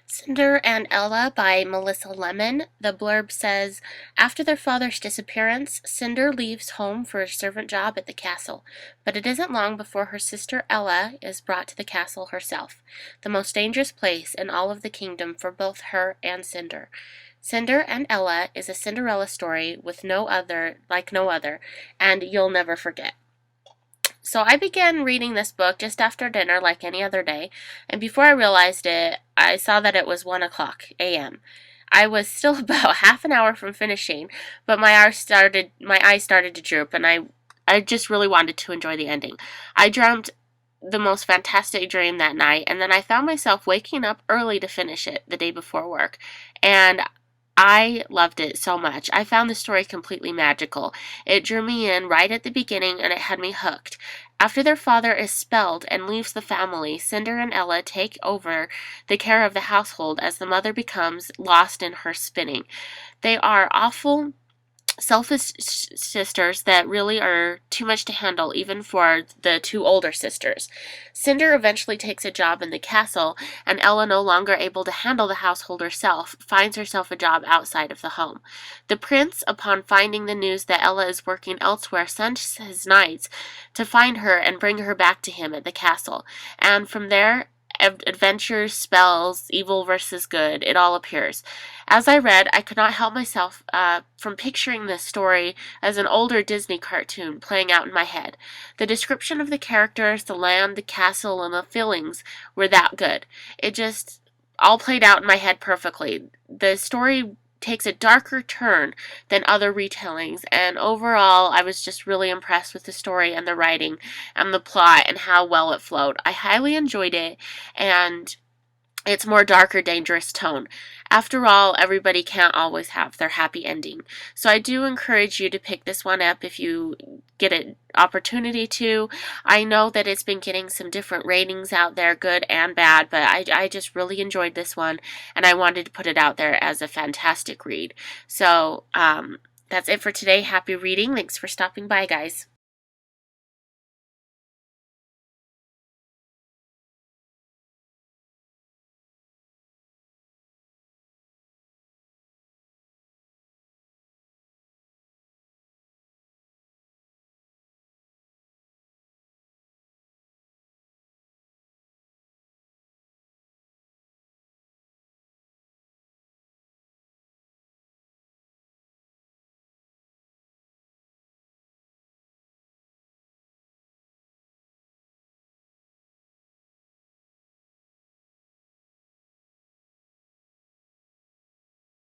Cinder and Ella by Melissa Lemon. The blurb says, after their father's disappearance, Cinder leaves home for a servant job at the castle, but it isn't long before her sister Ella is brought to the castle herself, the most dangerous place in all of the kingdom for both her and Cinder. Cinder and Ella is a Cinderella story with no other, and you'll never forget. So I began reading this book just after dinner like any other day, and before I realized it, I saw that it was 1 o'clock a.m. I was still about half an hour from finishing, but my eyes started to droop, and I just really wanted to enjoy the ending. I dreamt the most fantastic dream that night, and then I found myself waking up early to finish it the day before work, and I loved it so much. I found the story completely magical. It drew me in right at the beginning and it had me hooked. After their father is expelled and leaves the family, Cinder and Ella take over the care of the household as the mother becomes lost in her spinning. They are awful, selfish sisters that really are too much to handle even for the two older sisters. Cinder eventually takes a job in the castle, and Ella, no longer able to handle the household herself, finds herself a job outside of the home. The prince, upon finding the news that Ella is working elsewhere, sends his knights to find her and bring her back to him at the castle, and from there adventures, spells, evil versus good, it all appears. As I read, I could not help myself from picturing this story as an older Disney cartoon playing out in my head. The description of the characters, the land, the castle, and the feelings were that good. It just all played out in my head perfectly. The story takes a darker turn than other retellings, and overall I was just really impressed with the story and the writing and the plot and how well it flowed. I highly enjoyed it, and its more darker, dangerous tone. After all, everybody can't always have their happy ending. So I do encourage you to pick this one up if you get an opportunity to. I know that it's been getting some different ratings out there, good and bad, but I just really enjoyed this one, and I wanted to put it out there as a fantastic read. So, that's it for today. Happy reading. Thanks for stopping by, guys.